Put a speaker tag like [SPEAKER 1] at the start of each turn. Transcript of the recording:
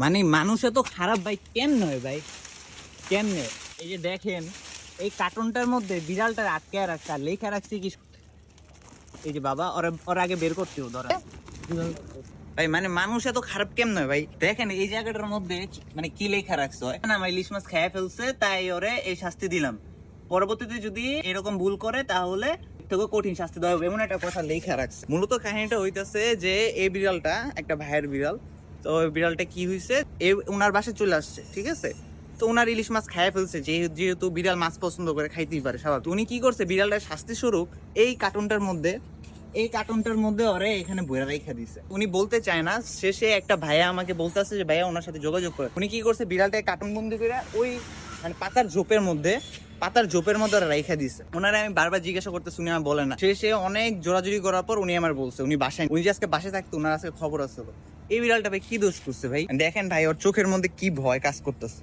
[SPEAKER 1] মানে মানুষে তো খারাপ ভাই, কেন নয় ভাই, কেমনে? এই যে দেখেন, এই কার্টুনটার মধ্যে বিড়ালটা আটকে রাখছে আর লেখা রাখছে কি, এই যে বাবা ওরা ওর আগে বের করতে ধরা ভাই। মানে মানুষ এত খারাপ কেমন হয় ভাই? দেখেন এই জায়গাটার মধ্যে মানে কি লেখা রাখছো, না আমার ইলিশ মাছ খেয়ে ফেলছে তাই ওরে এই শাস্তি দিলাম, পরবর্তীতে যদি এরকম ভুল করে তাহলে তোকে কঠিন শাস্তি দেওয়া হবে, এমন একটা কথা লেখা রাখছে। মূলত কাহিনীটা হইতাছে যে এই বিড়ালটা একটা ভাইয়ের বিড়াল, তো ওই বিড়ালটা কি হয়েছে, ওনার বাসায় চলে আসছে, ঠিক আছে? তো ওনার ইলিশ মাছ খেয়ে ফেলছে, যেহেতু বিড়াল মাছ পছন্দ করে, খাইতেই পারে স্বাভাবিক। উনি কি করছে, বিড়ালটার শাস্তি স্বরূপ এই কার্টুনটার মধ্যে ওরে এখানে বইরা রেখে দিছে। উনি বলতে চায় না, শেষে একটা ভাইয়া আমাকে বলতেছে যে ভাইয়া ওনার সাথে যোগাযোগ করে। উনি কি করছে, বিড়ালটাকে কার্টুন বন্দি করে ওই মানে পাতার ঝোপের মধ্যে ওরা রেখে দিছে। ওনারা আমি বারবার জিজ্ঞাসা করতেছি, উনি আমার বলে না। শেষে অনেক জোরাজুরি করার পর উনি আমার বলছে উনি বাসায়, উনি যে আজকে বাসায় থাকতো, ওনার আজকে খবর আসছিল। এই বিড়ালটা ভাই কি দোষ করছে ভাই? দেখেন ভাই ওর চোখের মধ্যে কি ভয় কাজ করতেছে।